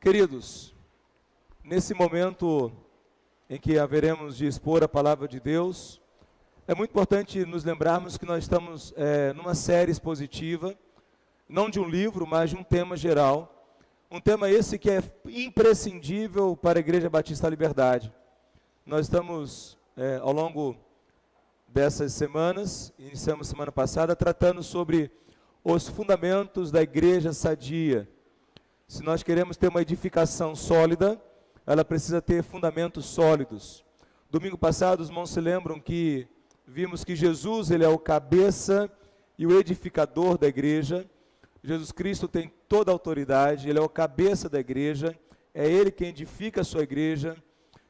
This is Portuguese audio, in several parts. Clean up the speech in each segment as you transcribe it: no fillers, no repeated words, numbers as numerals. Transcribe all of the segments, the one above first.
Queridos, nesse momento em que haveremos de expor a palavra de Deus, é muito importante nos lembrarmos que nós estamos numa série expositiva, não de um livro, mas de um tema geral. Um tema esse que é imprescindível para a Igreja Batista da Liberdade. Nós estamos, ao longo dessas semanas, iniciamos semana passada, tratando sobre os fundamentos da igreja sadia. Se nós queremos ter uma edificação sólida, ela precisa ter fundamentos sólidos. Domingo passado, os irmãos se lembram que vimos que Jesus, ele é o cabeça e o edificador da igreja. Jesus Cristo tem toda a autoridade, ele é o cabeça da igreja, é ele quem edifica a sua igreja.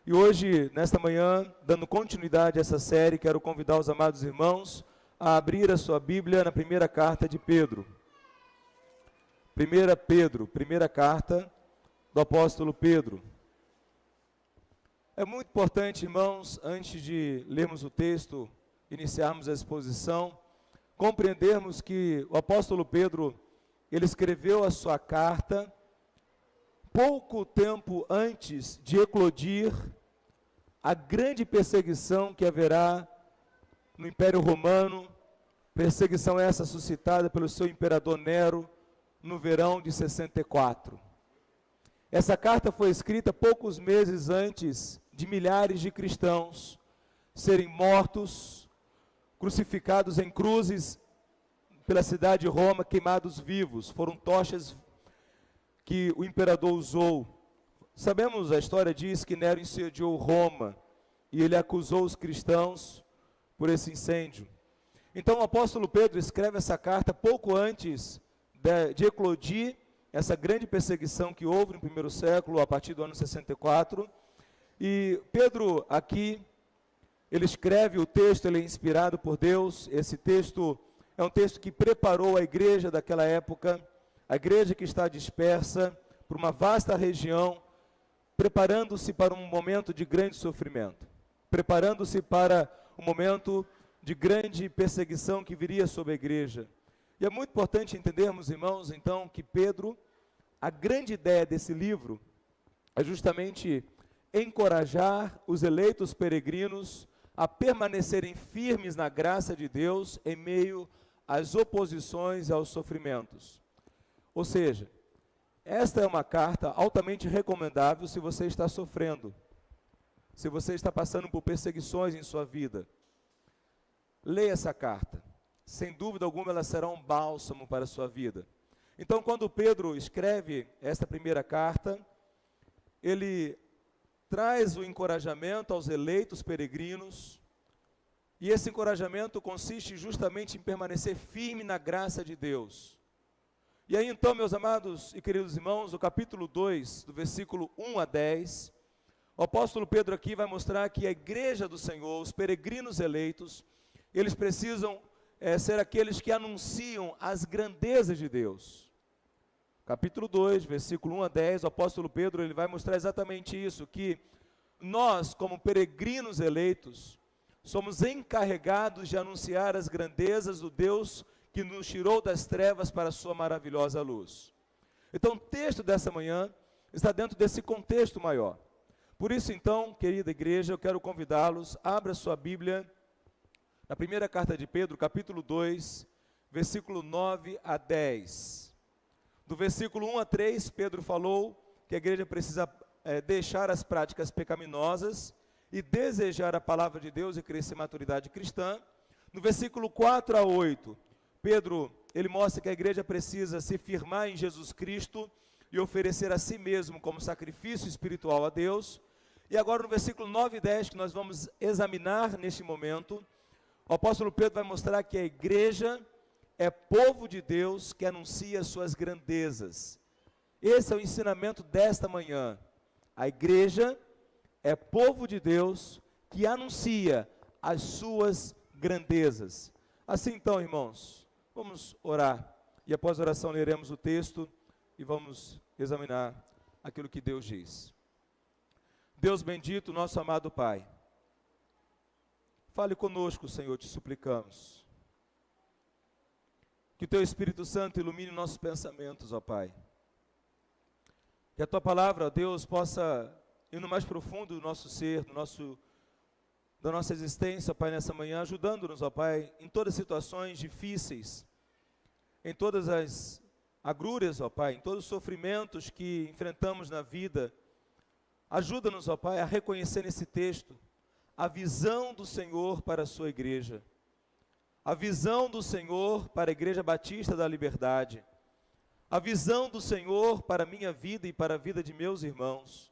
E hoje, nesta manhã, dando continuidade a essa série, quero convidar os amados irmãos a abrir a sua Bíblia na primeira carta de Pedro. Primeira carta do apóstolo Pedro. É muito importante, irmãos, antes de lermos o texto, iniciarmos a exposição, compreendermos que o apóstolo Pedro, ele escreveu a sua carta pouco tempo antes de eclodir a grande perseguição que haverá no Império Romano, perseguição essa suscitada pelo seu imperador Nero, no verão de 64. Essa carta foi escrita poucos meses antes de milhares de cristãos serem mortos, crucificados em cruzes pela cidade de Roma, queimados vivos. Foram tochas que o imperador usou. Sabemos, a história diz que Nero incendiou Roma e ele acusou os cristãos por esse incêndio. Então o apóstolo Pedro escreve essa carta pouco antes de eclodir essa grande perseguição que houve no primeiro século, a partir do ano 64, e Pedro aqui, ele escreve o texto, ele é inspirado por Deus. Esse texto é um texto que preparou a igreja daquela época, a igreja que está dispersa por uma vasta região, preparando-se para um momento de grande sofrimento, preparando-se para um momento de grande perseguição que viria sobre a igreja. E é muito importante entendermos, irmãos, então, que Pedro, a grande ideia desse livro é justamente encorajar os eleitos peregrinos a permanecerem firmes na graça de Deus em meio às oposições e aos sofrimentos. Ou seja, esta é uma carta altamente recomendável se você está sofrendo, se você está passando por perseguições em sua vida. Leia essa carta. Sem dúvida alguma, ela será um bálsamo para a sua vida. Então, quando Pedro escreve esta primeira carta, ele traz o encorajamento aos eleitos peregrinos, e esse encorajamento consiste justamente em permanecer firme na graça de Deus. E aí então, meus amados e queridos irmãos, o capítulo 2, do versículo 1 a 10, o apóstolo Pedro aqui vai mostrar que a igreja do Senhor, os peregrinos eleitos, eles precisam ser aqueles que anunciam as grandezas de Deus. Capítulo 2, versículo 1 a 10, o apóstolo Pedro ele vai mostrar exatamente isso, que nós, como peregrinos eleitos, somos encarregados de anunciar as grandezas do Deus que nos tirou das trevas para a sua maravilhosa luz. Então, o texto dessa manhã está dentro desse contexto maior. Por isso, então, querida igreja, eu quero convidá-los, abra sua Bíblia, na primeira carta de Pedro, capítulo 2, versículo 9 a 10. Do versículo 1 a 3, Pedro falou que a igreja precisa deixar as práticas pecaminosas e desejar a palavra de Deus e crescer em maturidade cristã. No versículo 4 a 8, Pedro, ele mostra que a igreja precisa se firmar em Jesus Cristo e oferecer a si mesmo como sacrifício espiritual a Deus. E agora no versículo 9 e 10, que nós vamos examinar neste momento, o apóstolo Pedro vai mostrar que a igreja é povo de Deus que anuncia suas grandezas. Esse é o ensinamento desta manhã. A igreja é povo de Deus que anuncia as suas grandezas. Assim então, irmãos, vamos orar. E após a oração leremos o texto e vamos examinar aquilo que Deus diz. Deus bendito, nosso amado Pai, fale conosco, Senhor, te suplicamos. Que o Teu Espírito Santo ilumine nossos pensamentos, ó Pai. Que Que a Tua palavra, ó Deus, possa ir no mais profundo do nosso ser, da nossa existência, Pai, nessa manhã, ajudando-nos, ó Pai, em todas as situações difíceis, em todas as agrúrias, ó Pai, em todos os sofrimentos que enfrentamos na vida. Ajuda-nos, ó Pai, a reconhecer nesse texto a visão do Senhor para a sua igreja, a visão do Senhor para a Igreja Batista da Liberdade, a visão do Senhor para a minha vida e para a vida de meus irmãos.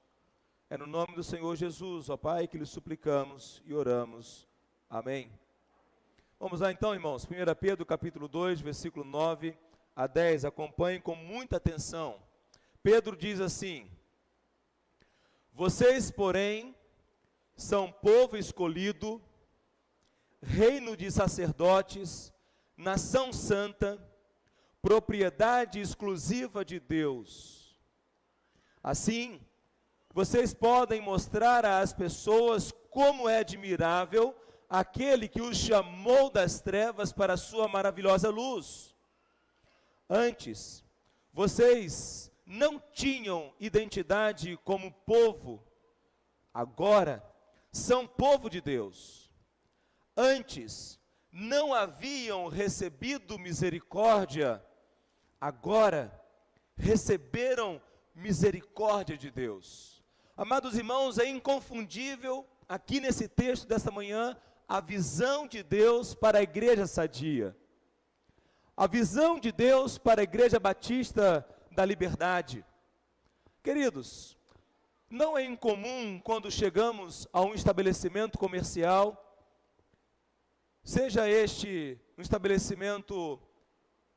É no nome do Senhor Jesus, ó Pai, que lhe suplicamos e oramos. Amém. Vamos lá então, irmãos, 1 Pedro capítulo 2, versículo 9 a 10, acompanhem com muita atenção. Pedro diz assim: vocês, porém, são povo escolhido, reino de sacerdotes, nação santa, propriedade exclusiva de Deus. Assim, vocês podem mostrar às pessoas como é admirável aquele que os chamou das trevas para a sua maravilhosa luz. Antes, vocês não tinham identidade como povo, agora são povo de Deus. Antes, não haviam recebido misericórdia, agora receberam misericórdia de Deus. Amados irmãos, é inconfundível aqui nesse texto desta manhã a visão de Deus para a igreja sadia. A visão de Deus para a Igreja Batista da Liberdade. Queridos, não é incomum quando chegamos a um estabelecimento comercial, seja este um estabelecimento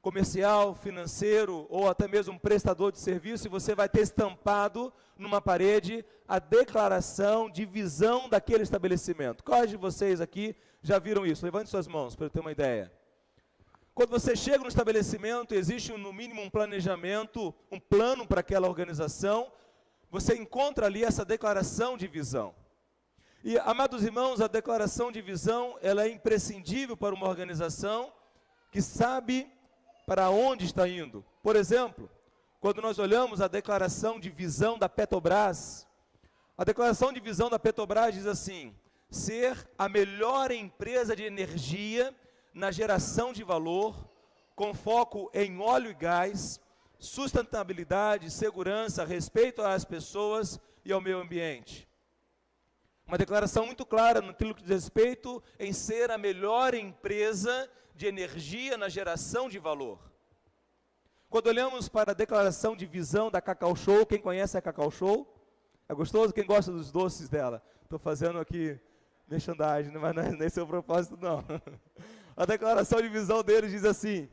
comercial, financeiro ou até mesmo um prestador de serviço, e você vai ter estampado numa parede a declaração de visão daquele estabelecimento. Quais de vocês aqui já viram isso? Levante suas mãos para eu ter uma ideia. Quando você chega no estabelecimento, existe no mínimo um planejamento, um plano para aquela organização, você encontra ali essa declaração de visão. E, amados irmãos, a declaração de visão, ela é imprescindível para uma organização que sabe para onde está indo. Por exemplo, quando nós olhamos a declaração de visão da Petrobras, a declaração de visão da Petrobras diz assim: ser a melhor empresa de energia na geração de valor, com foco em óleo e gás, sustentabilidade, segurança, respeito às pessoas e ao meio ambiente. Uma declaração muito clara naquilo que diz respeito em ser a melhor empresa de energia na geração de valor. Quando olhamos para a declaração de visão da Cacau Show, quem conhece a Cacau Show? É gostoso? Quem gosta dos doces dela? Estou fazendo aqui merchandising, mas não é nem seu propósito não. A declaração de visão deles diz assim: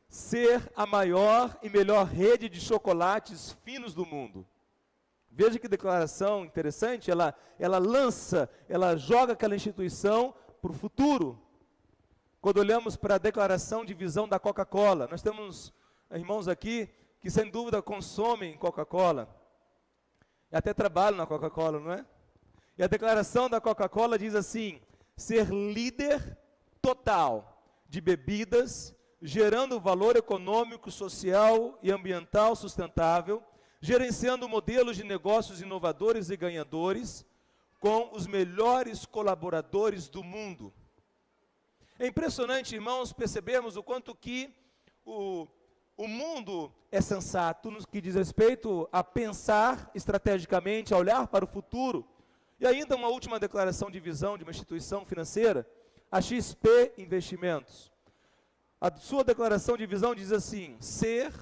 ser a maior e melhor rede de chocolates finos do mundo. Veja que declaração interessante, ela joga aquela instituição para o futuro. Quando olhamos para a declaração de visão da Coca-Cola, nós temos irmãos aqui que sem dúvida consomem Coca-Cola, e até trabalham na Coca-Cola, não é? E a declaração da Coca-Cola diz assim: ser líder total de bebidas, gerando valor econômico, social e ambiental sustentável, gerenciando modelos de negócios inovadores e ganhadores, com os melhores colaboradores do mundo. É impressionante, irmãos, percebemos o quanto que o mundo é sensato no que diz respeito a pensar estrategicamente, a olhar para o futuro. E ainda uma última declaração de visão de uma instituição financeira, a XP Investimentos. A sua declaração de visão diz assim: ser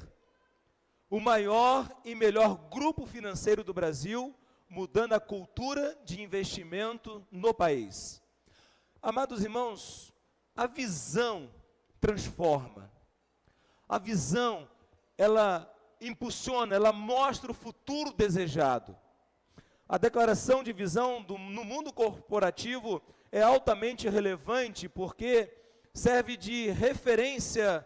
o maior e melhor grupo financeiro do Brasil, mudando a cultura de investimento no país. Amados irmãos, a visão transforma. A visão, ela impulsiona, ela mostra o futuro desejado. A declaração de visão no mundo corporativo é altamente relevante porque serve de referência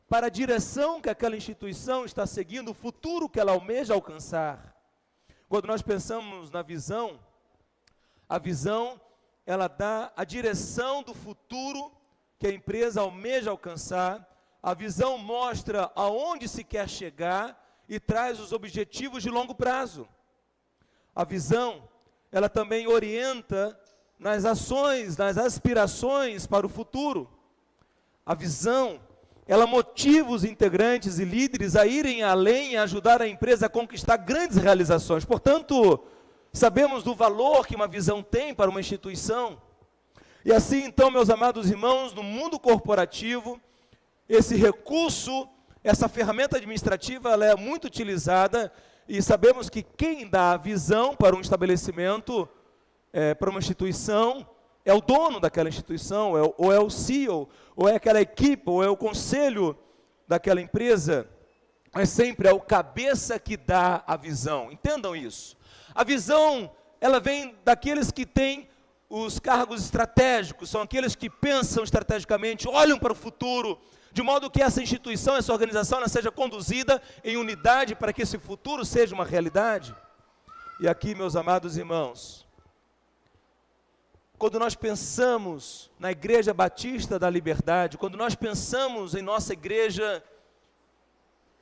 para a direção que aquela instituição está seguindo, o futuro que ela almeja alcançar. Quando nós pensamos na visão, a visão, ela dá a direção do futuro que a empresa almeja alcançar. A visão mostra aonde se quer chegar e traz os objetivos de longo prazo. A visão, ela também orienta nas ações, nas aspirações para o futuro. A visão, ela motiva os integrantes e líderes a irem além e ajudar a empresa a conquistar grandes realizações. Portanto, sabemos do valor que uma visão tem para uma instituição. E assim, então, meus amados irmãos, no mundo corporativo, esse recurso, essa ferramenta administrativa, ela é muito utilizada, e sabemos que quem dá a visão para um estabelecimento, para uma instituição, é o dono daquela instituição, ou é o CEO, ou é aquela equipe, ou é o conselho daquela empresa, mas sempre é o cabeça que dá a visão. Entendam isso. A visão, ela vem daqueles que têm os cargos estratégicos, são aqueles que pensam estrategicamente, olham para o futuro, de modo que essa instituição, essa organização, ela seja conduzida em unidade para que esse futuro seja uma realidade. E aqui, meus amados irmãos, quando nós pensamos na Igreja Batista da Liberdade, quando nós pensamos em nossa igreja,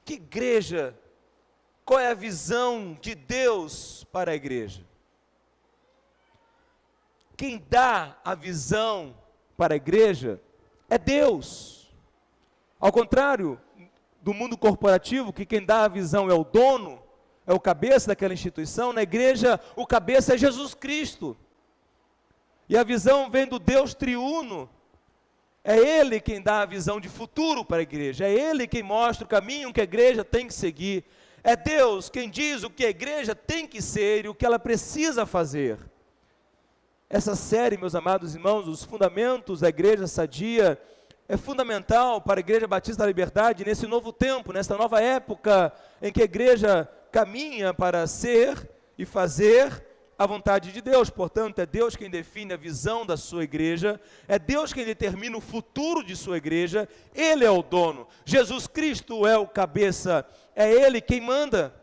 que igreja? Qual é a visão de Deus para a igreja? Quem dá a visão para a igreja é Deus. Ao contrário do mundo corporativo, que quem dá a visão é o dono, é o cabeça daquela instituição, na igreja o cabeça é Jesus Cristo. E a visão vem do Deus triuno. É Ele quem dá a visão de futuro para a igreja. É Ele quem mostra o caminho que a igreja tem que seguir. É Deus quem diz o que a igreja tem que ser e o que ela precisa fazer. Essa série, meus amados irmãos, os fundamentos da igreja sadia, é fundamental para a Igreja Batista da Liberdade nesse novo tempo, nessa nova época em que a igreja caminha para ser e fazer a vontade de Deus. Portanto, é Deus quem define a visão da sua igreja, é Deus quem determina o futuro de sua igreja, Ele é o dono, Jesus Cristo é o cabeça, é Ele quem manda,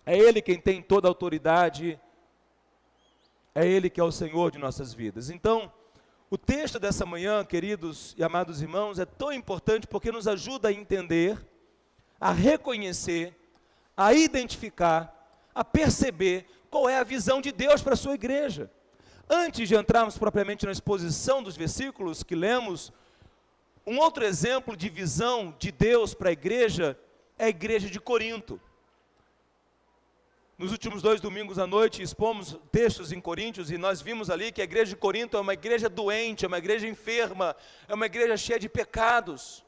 é Ele quem tem toda a autoridade, é Ele que é o Senhor de nossas vidas. Então, o texto dessa manhã, queridos e amados irmãos, é tão importante porque nos ajuda a entender, a reconhecer, a identificar, a perceber qual é a visão de Deus para a sua igreja. Antes de entrarmos propriamente na exposição dos versículos que lemos, um outro exemplo de visão de Deus para a igreja é a igreja de Corinto. Nos últimos 2 domingos à noite expomos textos em Coríntios e nós vimos ali que a igreja de Corinto é uma igreja doente, é uma igreja enferma, é uma igreja cheia de pecados,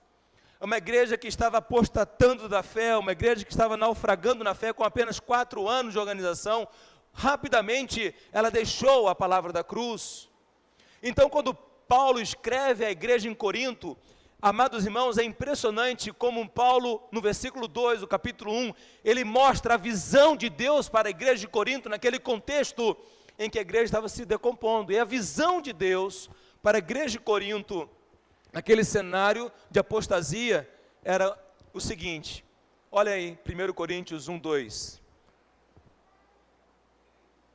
é uma igreja que estava apostatando da fé, uma igreja que estava naufragando na fé com apenas 4 anos de organização. Rapidamente ela deixou a palavra da cruz. Então, quando Paulo escreve à igreja em Corinto, amados irmãos, é impressionante como Paulo, no versículo 2 do capítulo 1, ele mostra a visão de Deus para a igreja de Corinto, naquele contexto em que a igreja estava se decompondo. E a visão de Deus para a igreja de Corinto, naquele cenário de apostasia, era o seguinte. Olha aí, 1 Coríntios 1, 2.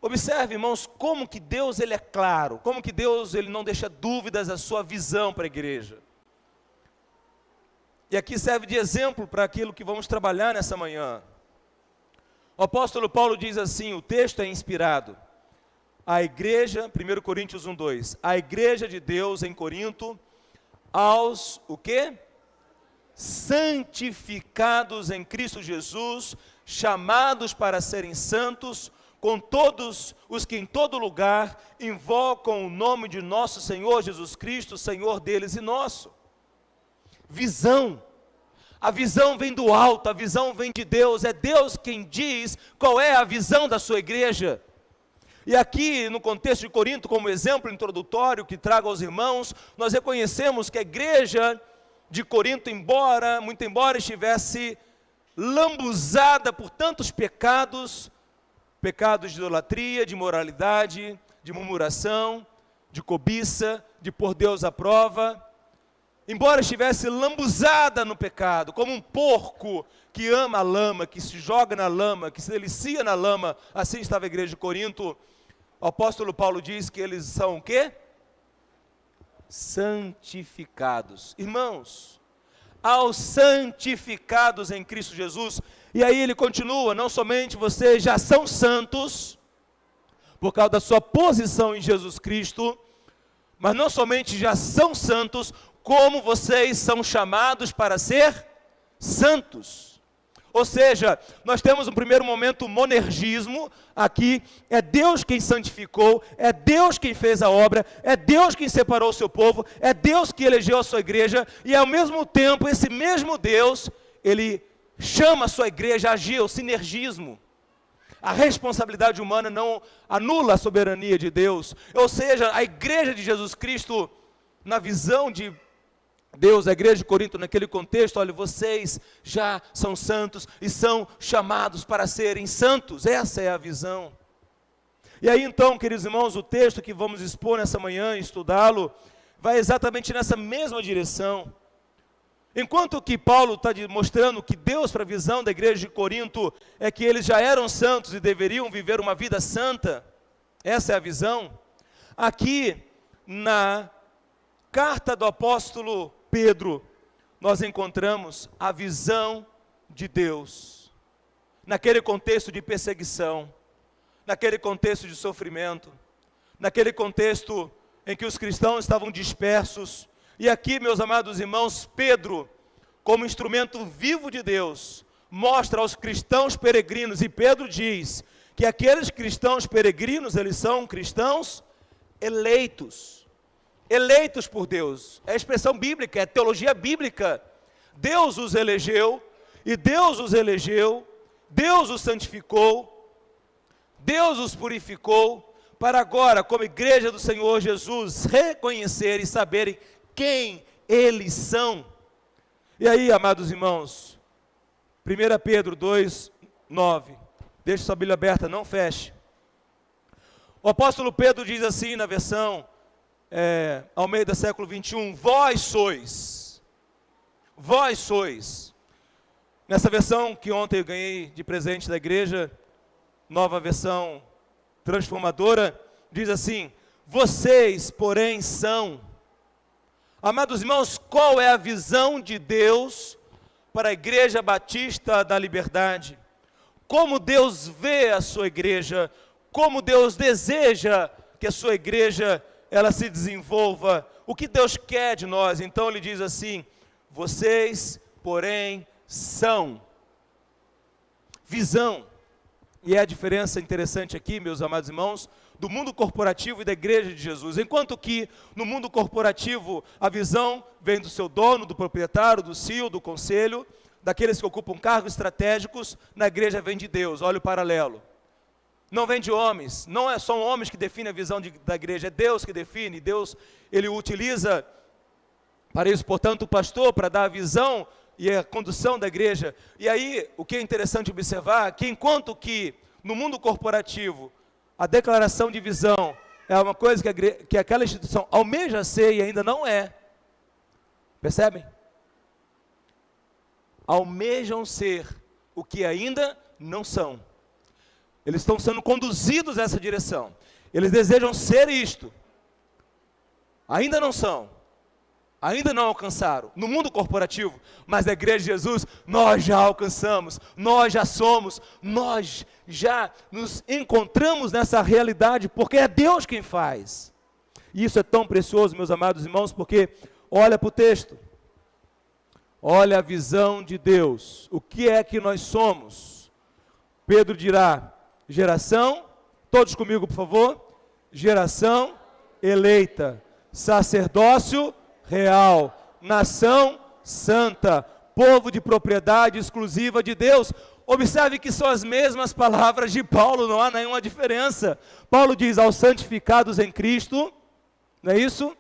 Observe, irmãos, como que Deus ele é claro, como que Deus ele não deixa dúvidas a sua visão para a igreja. E aqui serve de exemplo para aquilo que vamos trabalhar nessa manhã. O apóstolo Paulo diz assim, o texto é inspirado. A igreja, 1 Coríntios 1, 2, a igreja de Deus em Corinto, aos, o quê? Santificados em Cristo Jesus, chamados para serem santos, com todos os que em todo lugar invocam o nome de nosso Senhor Jesus Cristo, Senhor deles e nosso. Visão. A visão vem do alto, a visão vem de Deus, é Deus quem diz qual é a visão da sua igreja. E aqui, no contexto de Corinto, como exemplo introdutório que trago aos irmãos, nós reconhecemos que a igreja de Corinto, muito embora estivesse lambuzada por tantos pecados, pecados de idolatria, de imoralidade, de murmuração, de cobiça, de pôr Deus à prova, embora estivesse lambuzada no pecado, como um porco que ama a lama, que se joga na lama, que se delicia na lama, assim estava a igreja de Corinto. O apóstolo Paulo diz que eles são o quê? Santificados. Irmãos, aos santificados em Cristo Jesus. E aí ele continua, não somente vocês já são santos, por causa da sua posição em Jesus Cristo, mas não somente já são santos, como vocês são chamados para ser santos. Ou seja, nós temos um primeiro momento monergismo, aqui é Deus quem santificou, é Deus quem fez a obra, é Deus quem separou o seu povo, é Deus que elegeu a sua igreja, e ao mesmo tempo, esse mesmo Deus, ele chama a sua igreja a agir, o sinergismo. A responsabilidade humana não anula a soberania de Deus, ou seja, a igreja de Jesus Cristo, na visão de Deus, a igreja de Corinto, naquele contexto, olha, vocês já são santos e são chamados para serem santos, essa é a visão. E aí então, queridos irmãos, o texto que vamos expor nessa manhã, estudá-lo, vai exatamente nessa mesma direção. Enquanto que Paulo está mostrando que Deus, para a visão da igreja de Corinto, é que eles já eram santos e deveriam viver uma vida santa, essa é a visão, aqui na carta do apóstolo Pedro, nós encontramos a visão de Deus, naquele contexto de perseguição, naquele contexto de sofrimento, naquele contexto em que os cristãos estavam dispersos, e aqui, meus amados irmãos, Pedro, como instrumento vivo de Deus, mostra aos cristãos peregrinos, e Pedro diz que aqueles cristãos peregrinos, eles são cristãos eleitos por Deus, é a expressão bíblica, é teologia bíblica. Deus os elegeu, e Deus os elegeu, Deus os santificou, Deus os purificou, para agora, como igreja do Senhor Jesus, reconhecerem e saberem quem eles são. E aí, amados irmãos, 1 Pedro 2, 9, deixe sua Bíblia aberta, não feche. O apóstolo Pedro diz assim na versão Almeida século 21, vós sois, nessa versão que ontem eu ganhei de presente da igreja, nova versão transformadora, diz assim, vocês porém são. Amados irmãos, qual é a visão de Deus para a Igreja Batista da Liberdade? Como Deus vê a sua igreja, como Deus deseja que a sua igreja ela se desenvolva, o que Deus quer de nós. Então ele diz assim, vocês, porém, são. Visão. E é a diferença interessante aqui, meus amados irmãos, do mundo corporativo e da igreja de Jesus. Enquanto que no mundo corporativo a visão vem do seu dono, do proprietário, do CEO, do conselho, daqueles que ocupam cargos estratégicos, na igreja vem de Deus. Olha o paralelo. Não vem de homens, não são homens que definem a visão da igreja, é Deus que define. Deus, ele utiliza para isso, portanto, o pastor, para dar a visão e a condução da igreja. E aí, o que é interessante observar, que enquanto que no mundo corporativo, a declaração de visão é uma coisa que aquela instituição almeja ser e ainda não é. Percebem? Almejam ser o que ainda não são. Eles estão sendo conduzidos nessa direção. Eles desejam ser isto. Ainda não são. Ainda não alcançaram. No mundo corporativo. Mas na igreja de Jesus, nós já alcançamos. Nós já somos. Nós já nos encontramos nessa realidade. Porque é Deus quem faz. E isso é tão precioso, meus amados irmãos, porque olha para o texto. Olha a visão de Deus. O que é que nós somos? Pedro dirá, geração, todos comigo por favor, geração eleita, sacerdócio real, nação santa, povo de propriedade exclusiva de Deus. Observe que são as mesmas palavras de Paulo, não há nenhuma diferença. Paulo diz aos santificados em Cristo, não é isso?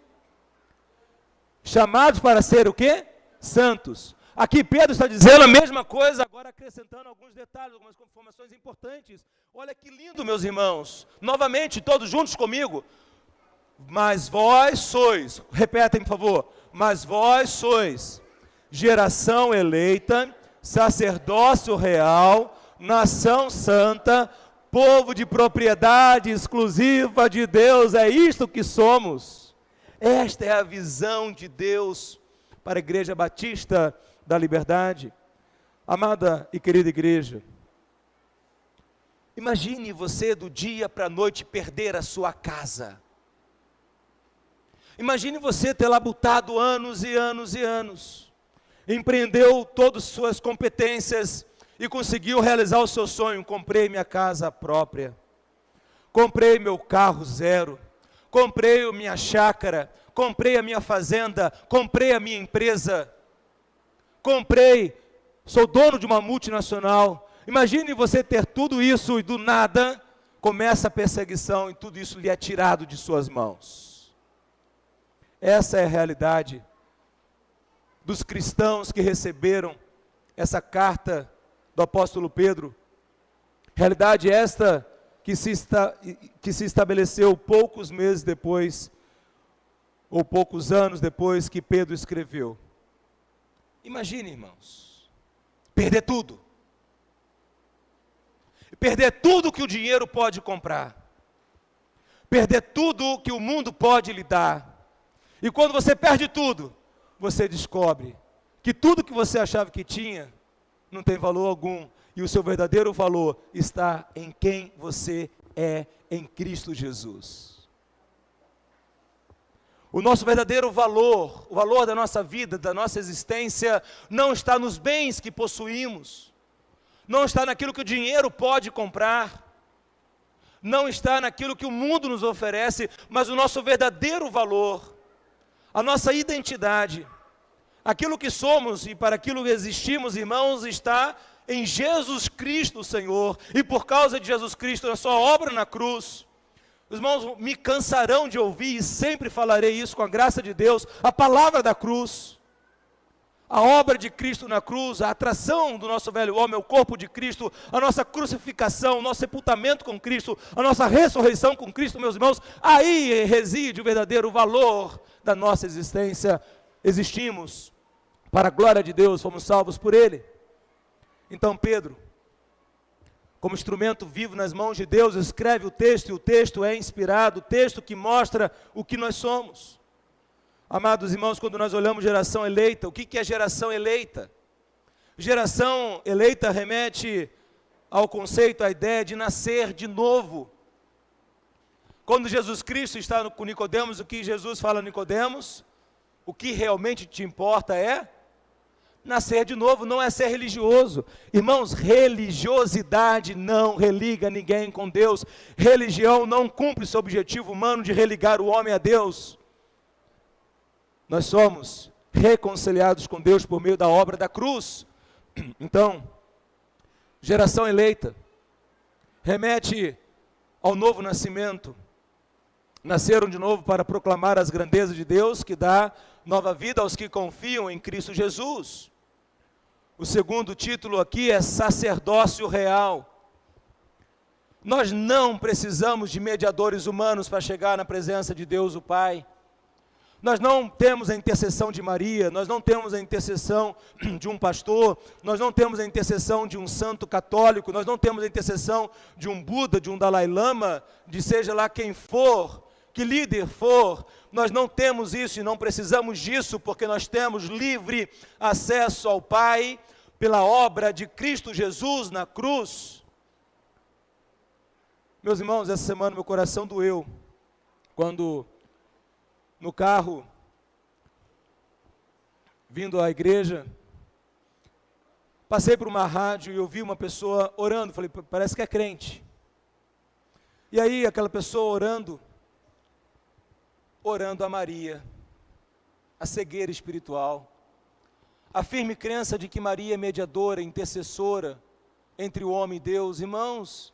Chamados para ser o quê? Santos. Aqui Pedro está dizendo a mesma coisa, agora acrescentando alguns detalhes, algumas informações importantes. Olha que lindo, meus irmãos. Novamente, todos juntos comigo. Mas vós sois, repetem por favor, mas vós sois geração eleita, sacerdócio real, nação santa, povo de propriedade exclusiva de Deus. É isto que somos. Esta é a visão de Deus para a Igreja Batista da liberdade. Amada e querida igreja, imagine você do dia para a noite perder a sua casa. Imagine você ter labutado anos e anos e anos, empreendeu todas as suas competências e conseguiu realizar o seu sonho. Comprei minha casa própria, comprei meu carro zero, comprei a minha chácara, comprei a minha fazenda, comprei a minha empresa, sou dono de uma multinacional. Imagine você ter tudo isso e do nada começa a perseguição e tudo isso lhe é tirado de suas mãos. Essa é a realidade dos cristãos que receberam essa carta do apóstolo Pedro. Realidade esta que se estabeleceu poucos meses depois, ou poucos anos depois que Pedro escreveu. Imagine, irmãos, perder tudo. Perder tudo que o dinheiro pode comprar. Perder tudo que o mundo pode lhe dar. E quando você perde tudo, você descobre que tudo que você achava que tinha não tem valor algum. E o seu verdadeiro valor está em quem você é em Cristo Jesus. O nosso verdadeiro valor, o valor da nossa vida, da nossa existência, não está nos bens que possuímos, não está naquilo que o dinheiro pode comprar, não está naquilo que o mundo nos oferece, mas o nosso verdadeiro valor, a nossa identidade, aquilo que somos e para aquilo que existimos, irmãos, está em Jesus Cristo, Senhor. E por causa de Jesus Cristo, na sua obra na cruz, os irmãos me cansarão de ouvir, e sempre falarei isso com a graça de Deus, a palavra da cruz, a obra de Cristo na cruz, a atração do nosso velho homem, o corpo de Cristo, a nossa crucificação, o nosso sepultamento com Cristo, a nossa ressurreição com Cristo, meus irmãos. Aí reside o verdadeiro valor da nossa existência. Existimos para a glória de Deus, fomos salvos por Ele. Então Pedro, como instrumento vivo nas mãos de Deus, escreve o texto, e o texto é inspirado, o texto que mostra o que nós somos. Amados irmãos, quando nós olhamos geração eleita, o que é geração eleita? Geração eleita remete ao conceito, à ideia de nascer de novo. Quando Jesus Cristo está com Nicodemos, o que Jesus fala a Nicodemos? O que realmente te importa é nascer de novo, não é ser religioso. Irmãos, religiosidade não religa ninguém com Deus. Religião não cumpre seu objetivo humano de religar o homem a Deus. Nós somos reconciliados com Deus por meio da obra da cruz. Então, geração eleita remete ao novo nascimento. Nasceram de novo para proclamar as grandezas de Deus, que dá nova vida aos que confiam em Cristo Jesus. O segundo título aqui é sacerdócio real. Nós não precisamos de mediadores humanos para chegar na presença de Deus o Pai. Nós não temos a intercessão de Maria, nós não temos a intercessão de um pastor, nós não temos a intercessão de um santo católico, nós não temos a intercessão de um Buda, de um Dalai Lama, de seja lá quem for, que líder for. Nós não temos isso e não precisamos disso, porque nós temos livre acesso ao Pai pela obra de Cristo Jesus na cruz. Meus irmãos, essa semana meu coração doeu, quando no carro, vindo à igreja, passei por uma rádio e ouvi uma pessoa orando. Falei, parece que é crente. E aí aquela pessoa orando a Maria, a cegueira espiritual, a firme crença de que Maria é mediadora, intercessora entre o homem e Deus. Irmãos,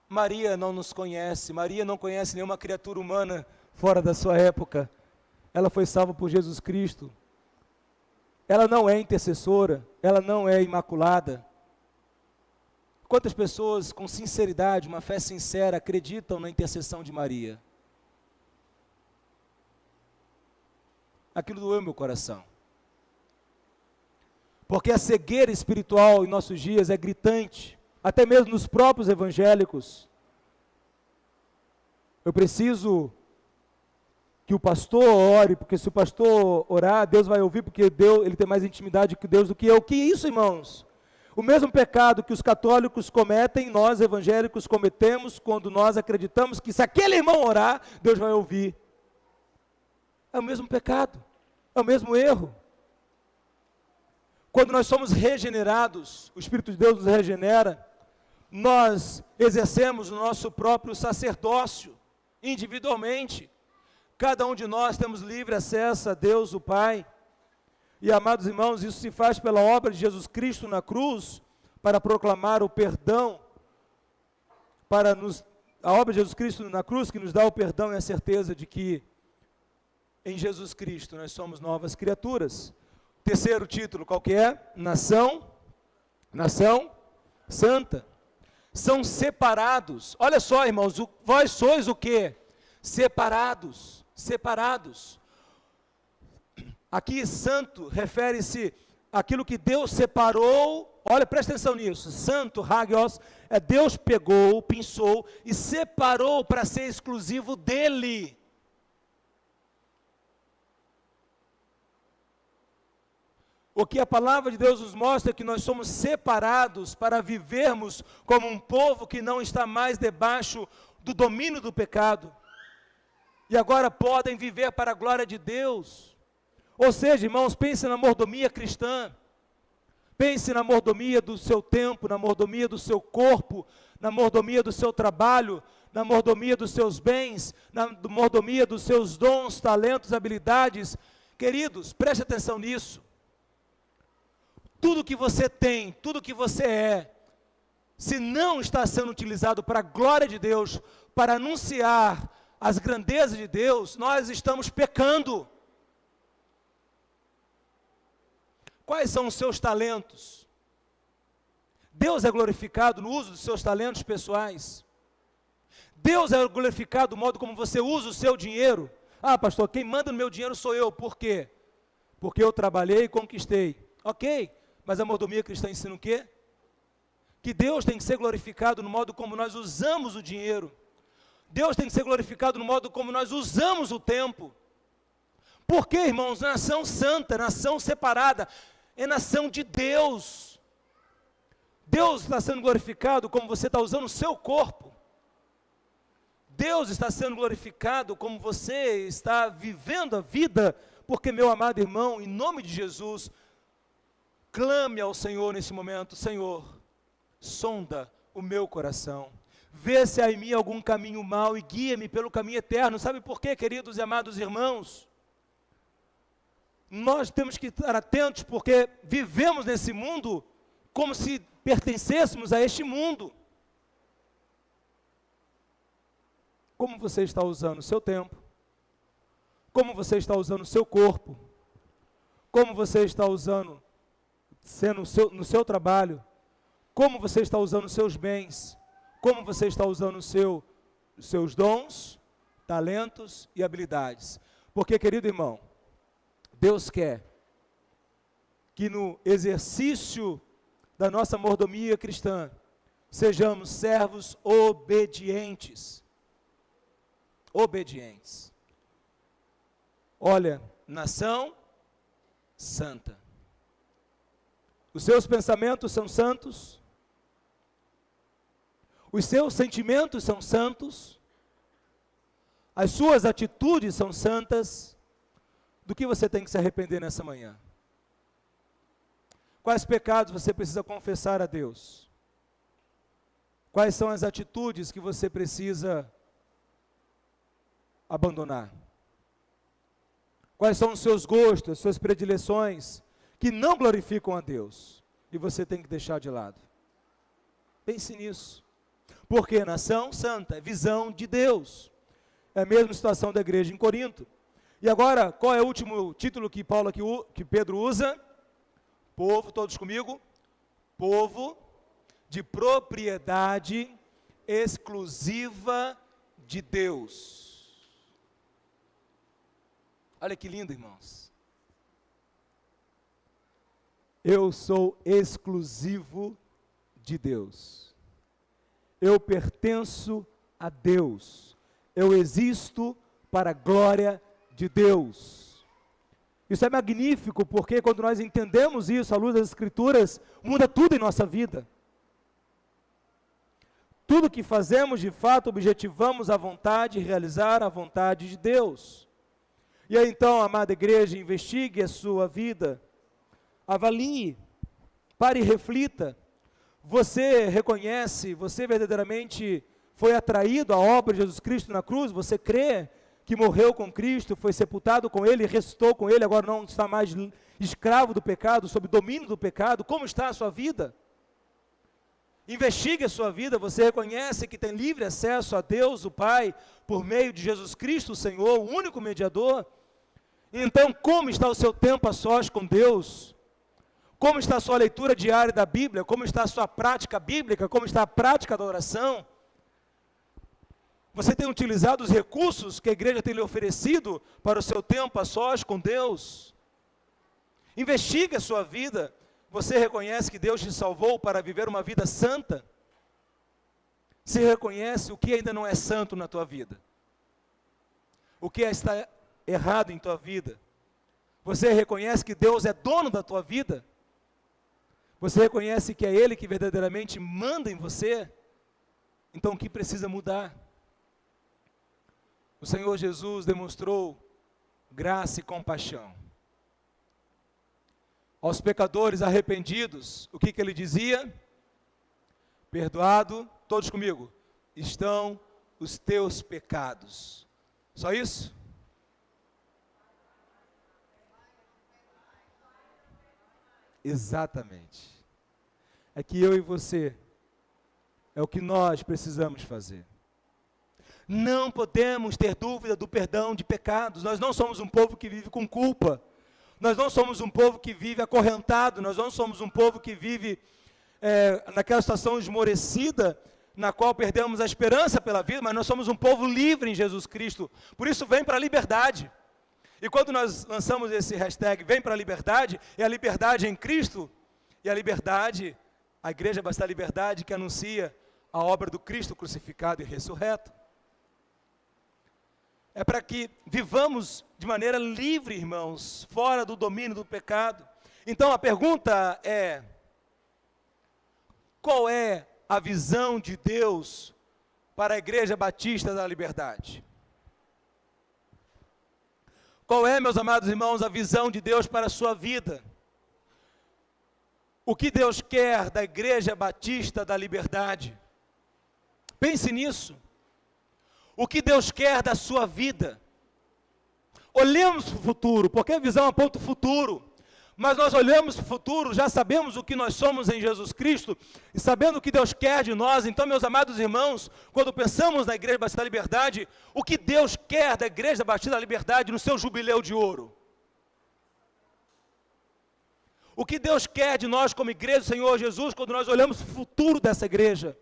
Maria não nos conhece, Maria não conhece nenhuma criatura humana fora da sua época. Ela foi salva por Jesus Cristo. Ela não é intercessora, ela não é imaculada. Quantas pessoas com sinceridade, uma fé sincera, acreditam na intercessão de Maria? Aquilo doeu meu coração. Porque a cegueira espiritual em nossos dias é gritante, até mesmo nos próprios evangélicos. Eu preciso que o pastor ore, porque se o pastor orar, Deus vai ouvir, porque Deus, ele tem mais intimidade com Deus do que eu. Que isso, irmãos? O mesmo pecado que os católicos cometem, nós evangélicos cometemos quando nós acreditamos que se aquele irmão orar, Deus vai ouvir. É o mesmo pecado, é o mesmo erro. Quando nós somos regenerados, o Espírito de Deus nos regenera, nós exercemos o nosso próprio sacerdócio, individualmente. Cada um de nós temos livre acesso a Deus, o Pai. E, amados irmãos, isso se faz pela obra de Jesus Cristo na cruz, para proclamar o perdão, a obra de Jesus Cristo na cruz que nos dá o perdão e a certeza de que em Jesus Cristo nós somos novas criaturas. Terceiro título, qual que é? Nação santa. São separados. Olha só, irmãos, vós sois o quê? Separados. Aqui, santo, refere-se àquilo que Deus separou. Olha, presta atenção nisso. Santo, hagios, Deus pegou, pinçou e separou para ser exclusivo dele. O que a palavra de Deus nos mostra é que nós somos separados para vivermos como um povo que não está mais debaixo do domínio do pecado. E agora podem viver para a glória de Deus. Ou seja, irmãos, pense na mordomia cristã. Pense na mordomia do seu tempo, na mordomia do seu corpo, na mordomia do seu trabalho, na mordomia dos seus bens, na mordomia dos seus dons, talentos, habilidades. Queridos, preste atenção nisso. Tudo que você tem, tudo que você é, se não está sendo utilizado para a glória de Deus, para anunciar as grandezas de Deus, nós estamos pecando. Quais são os seus talentos? Deus é glorificado no uso dos seus talentos pessoais. Deus é glorificado no modo como você usa o seu dinheiro. Ah, pastor, quem manda no meu dinheiro sou eu. Por quê? Porque eu trabalhei e conquistei. Ok, mas a mordomia cristã ensina o quê? Que Deus tem que ser glorificado no modo como nós usamos o dinheiro. Deus tem que ser glorificado no modo como nós usamos o tempo. Por quê, irmãos? Nação santa, nação separada, é nação de Deus. Deus está sendo glorificado como você está usando o seu corpo. Deus está sendo glorificado como você está vivendo a vida, porque, meu amado irmão, em nome de Jesus, clame ao Senhor nesse momento: Senhor, sonda o meu coração, vê se há em mim algum caminho mau e guia-me pelo caminho eterno. Sabe por quê, queridos e amados irmãos? Nós temos que estar atentos, porque vivemos nesse mundo como se pertencêssemos a este mundo. Como você está usando o seu tempo? Como você está usando o seu corpo? Como você está usando, no seu trabalho? Como você está usando os seus bens? Como você está usando os seus dons, talentos e habilidades? Porque, querido irmão, Deus quer que no exercício da nossa mordomia cristã, sejamos servos obedientes. Obedientes. Olha, nação santa. Os seus pensamentos são santos. Os seus sentimentos são santos. As suas atitudes são santas. Do que você tem que se arrepender nessa manhã? Quais pecados você precisa confessar a Deus? Quais são as atitudes que você precisa abandonar? Quais são os seus gostos, as suas predileções que não glorificam a Deus e você tem que deixar de lado? Pense nisso. Porque nação santa é visão de Deus. É a mesma situação da igreja em Corinto. E agora, qual é o último título que Pedro usa? Povo, todos comigo? Povo de propriedade exclusiva de Deus. Olha que lindo, irmãos. Eu sou exclusivo de Deus. Eu pertenço a Deus. Eu existo para a glória de Deus. Isso é magnífico, porque quando nós entendemos isso, à luz das Escrituras, muda tudo em nossa vida. Tudo que fazemos, de fato, objetivamos a vontade, realizar a vontade de Deus. E aí então, amada igreja, investigue a sua vida, avalie, pare e reflita. Você reconhece, você verdadeiramente foi atraído à obra de Jesus Cristo na cruz? Você crê que morreu com Cristo, foi sepultado com Ele, ressuscitou com Ele, agora não está mais escravo do pecado, sob domínio do pecado? Como está a sua vida? Investigue a sua vida. Você reconhece que tem livre acesso a Deus, o Pai, por meio de Jesus Cristo, o Senhor, o único mediador? Então, como está o seu tempo a sós com Deus? Como está a sua leitura diária da Bíblia? Como está a sua prática bíblica? Como está a prática da oração? Você tem utilizado os recursos que a igreja tem lhe oferecido para o seu tempo a sós com Deus? Investigue a sua vida. Você reconhece que Deus te salvou para viver uma vida santa? Você reconhece o que ainda não é santo na tua vida? O que está errado em tua vida? Você reconhece que Deus é dono da tua vida? Você reconhece que é Ele que verdadeiramente manda em você? Então o que precisa mudar? O Senhor Jesus demonstrou graça e compaixão. Aos pecadores arrependidos, o que Ele dizia? Perdoado, todos comigo, estão os teus pecados. Só isso? Exatamente. É que eu e você, é o que nós precisamos fazer. Não podemos ter dúvida do perdão de pecados. Nós não somos um povo que vive com culpa. Nós não somos um povo que vive acorrentado. Nós não somos um povo que vive naquela situação esmorecida, na qual perdemos a esperança pela vida, mas nós somos um povo livre em Jesus Cristo. Por isso, vem para a liberdade. E quando nós lançamos esse hashtag, vem para a liberdade, é a liberdade em Cristo, e a liberdade, a Igreja Batista da Liberdade, que anuncia a obra do Cristo crucificado e ressurreto. É para que vivamos de maneira livre, irmãos, fora do domínio do pecado. Então a pergunta é: qual é a visão de Deus para a Igreja Batista da Liberdade? Qual é, meus amados irmãos, a visão de Deus para a sua vida? O que Deus quer da Igreja Batista da Liberdade? Pense nisso. O que Deus quer da sua vida? Olhemos para o futuro, porque a visão aponta o futuro. Mas nós olhamos para o futuro, já sabemos o que nós somos em Jesus Cristo, e sabendo o que Deus quer de nós. Então, meus amados irmãos, quando pensamos na Igreja Batista da Liberdade, o que Deus quer da Igreja Batista da Liberdade no seu jubileu de ouro? O que Deus quer de nós como igreja do Senhor Jesus, quando nós olhamos para o futuro dessa igreja?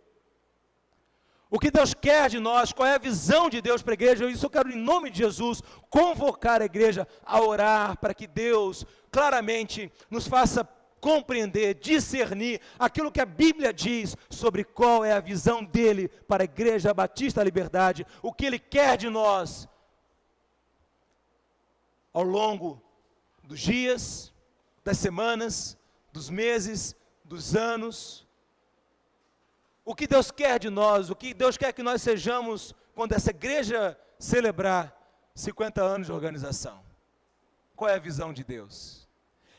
O que Deus quer de nós? Qual é a visão de Deus para a igreja? Isso eu quero, em nome de Jesus, convocar a igreja a orar para que Deus claramente nos faça compreender, discernir aquilo que a Bíblia diz sobre qual é a visão dele para a Igreja Batista da Liberdade, o que ele quer de nós ao longo dos dias, das semanas, dos meses, dos anos. O que Deus quer de nós, o que Deus quer que nós sejamos quando essa igreja celebrar 50 anos de organização. Qual é a visão de Deus?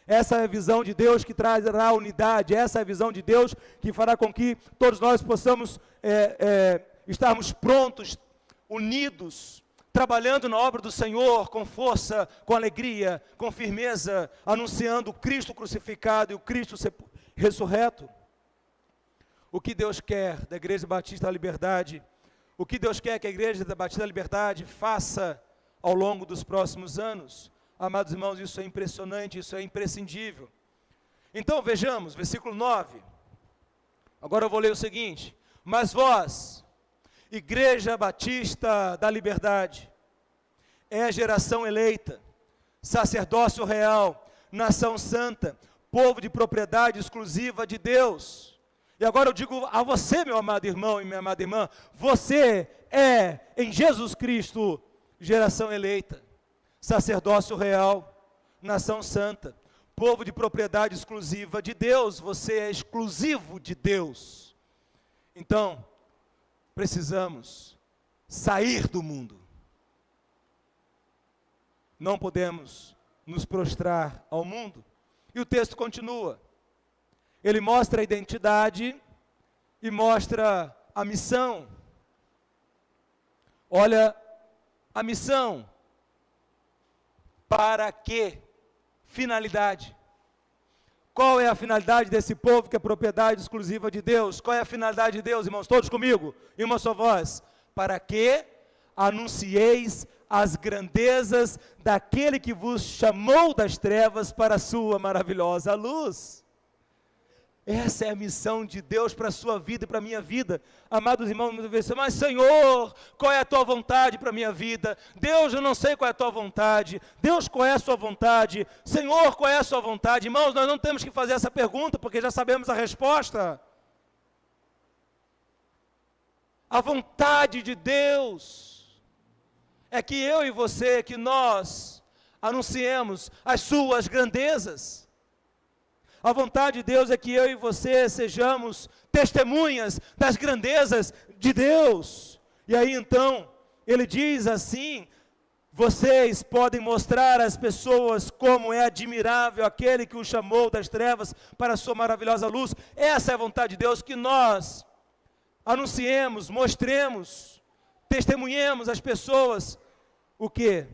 Essa é a visão de Deus que trará unidade, essa é a visão de Deus que fará com que todos nós possamos estarmos prontos, unidos, trabalhando na obra do Senhor, com força, com alegria, com firmeza, anunciando o Cristo crucificado e o Cristo ressurreto. O que Deus quer da Igreja Batista da Liberdade, o que Deus quer que a Igreja Batista da Liberdade faça ao longo dos próximos anos. Amados irmãos, isso é impressionante, isso é imprescindível. Então vejamos, versículo 9. Agora eu vou ler o seguinte: mas vós, Igreja Batista da Liberdade, é a geração eleita, sacerdócio real, nação santa, povo de propriedade exclusiva de Deus. E agora eu digo a você, meu amado irmão e minha amada irmã, você é, em Jesus Cristo, geração eleita, sacerdócio real, nação santa, povo de propriedade exclusiva de Deus. Você é exclusivo de Deus. Então, precisamos sair do mundo. Não podemos nos prostrar ao mundo. E o texto continua. Ele mostra a identidade e mostra a missão. Olha a missão. Para que finalidade? Qual é a finalidade desse povo que é propriedade exclusiva de Deus? Qual é a finalidade de Deus, irmãos? Todos comigo, em uma só voz. Para que anuncieis as grandezas daquele que vos chamou das trevas para a sua maravilhosa luz. Essa é a missão de Deus para a sua vida e para a minha vida. Amados irmãos, muitas vezes, mas Senhor, qual é a tua vontade para a minha vida? Deus, eu não sei qual é a tua vontade. Deus, qual é a sua vontade? Senhor, qual é a sua vontade? Irmãos, nós não temos que fazer essa pergunta, porque já sabemos a resposta. A vontade de Deus é que eu e você, que nós anunciemos as suas grandezas. A vontade de Deus é que eu e você sejamos testemunhas das grandezas de Deus. E aí então, ele diz assim: vocês podem mostrar às pessoas como é admirável aquele que os chamou das trevas para a sua maravilhosa luz. Essa é a vontade de Deus, que nós anunciemos, mostremos, testemunhemos às pessoas o quê?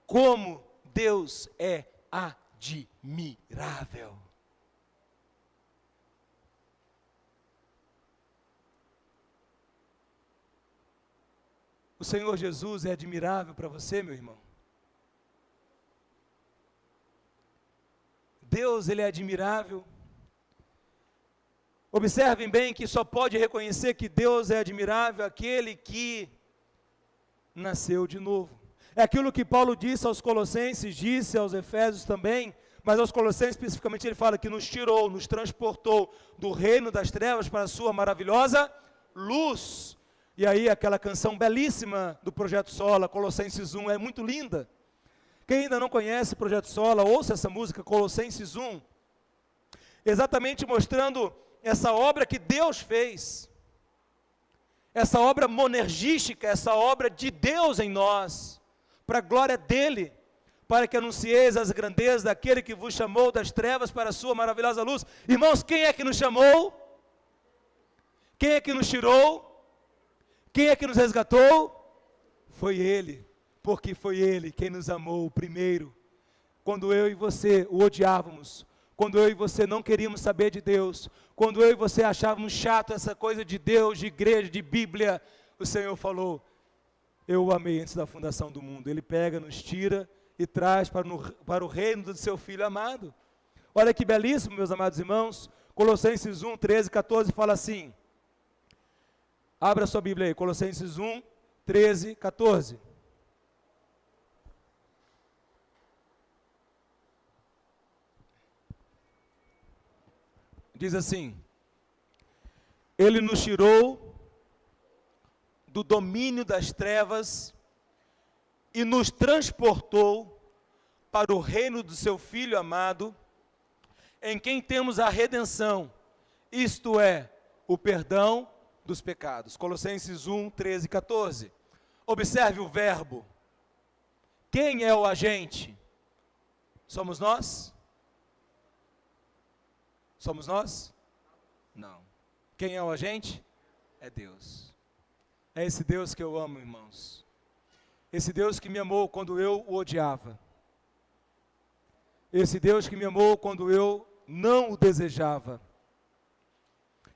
Como Deus é admirável. O Senhor Jesus é admirável para você, meu irmão? Deus, Ele é admirável. Observem bem que só pode reconhecer que Deus é admirável aquele que nasceu de novo. É aquilo que Paulo disse aos Colossenses, disse aos Efésios também, mas aos Colossenses especificamente ele fala que nos tirou, nos transportou do reino das trevas para a sua maravilhosa luz. E aí aquela canção belíssima do Projeto Sola, Colossenses 1, é muito linda. Quem ainda não conhece o Projeto Sola, ouça essa música, Colossenses 1, exatamente mostrando essa obra que Deus fez, essa obra monergística, essa obra de Deus em nós, para a glória dEle, para que anuncieis as grandezas daquele que vos chamou das trevas para a sua maravilhosa luz. Irmãos, quem é que nos chamou? Quem é que nos tirou? Quem é que nos resgatou? Foi Ele, porque foi Ele quem nos amou primeiro. Quando eu e você o odiávamos, quando eu e você não queríamos saber de Deus, quando eu e você achávamos chato essa coisa de Deus, de igreja, de Bíblia, o Senhor falou: eu o amei antes da fundação do mundo. Ele pega, nos tira e traz para o reino do seu Filho amado. Olha que belíssimo, meus amados irmãos. Colossenses 1, 13, 14 fala assim. Abra sua Bíblia aí, Colossenses 1, 13, 14. Diz assim: Ele nos tirou do domínio das trevas e nos transportou para o reino do seu Filho amado, em quem temos a redenção, isto é, o perdão dos pecados. Colossenses 1, 13 e 14. Observe o verbo. Quem é o agente? Somos nós? Somos nós? Não. Quem é o agente? É Deus. É esse Deus que eu amo, irmãos. Esse Deus que me amou quando eu o odiava. Esse Deus que me amou quando eu não o desejava.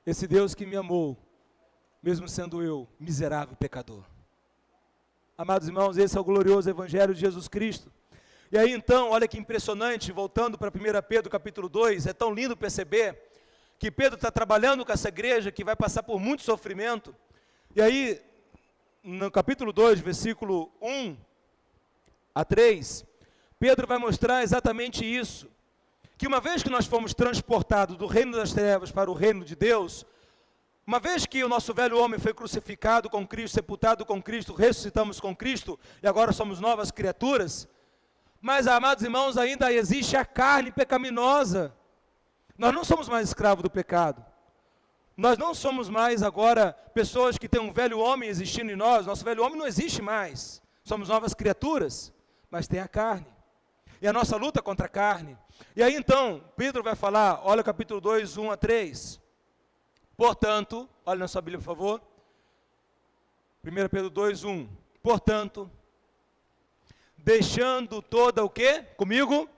Esse Deus que me amou, mesmo sendo eu miserável pecador. Amados irmãos, esse é o glorioso Evangelho de Jesus Cristo. E aí então, olha que impressionante, voltando para 1 Pedro capítulo 2, é tão lindo perceber que Pedro está trabalhando com essa igreja que vai passar por muito sofrimento. E aí, no capítulo 2, versículo 1 a 3, Pedro vai mostrar exatamente isso, que uma vez que nós fomos transportados do reino das trevas para o reino de Deus, Uma vez que o nosso velho homem foi crucificado com Cristo, sepultado com Cristo, ressuscitamos com Cristo, e agora somos novas criaturas, mas, amados irmãos, ainda existe a carne pecaminosa. Nós não somos mais escravos do pecado. Nós não somos mais agora pessoas que têm um velho homem existindo em nós. Nosso velho homem não existe mais. Somos novas criaturas, mas tem a carne. E a nossa luta contra a carne. E aí então, Pedro vai falar, olha o capítulo 2, 1 a 3. Portanto, olha na sua Bíblia, por favor. 1 Pedro 2, 1. Portanto, deixando toda o quê? Comigo?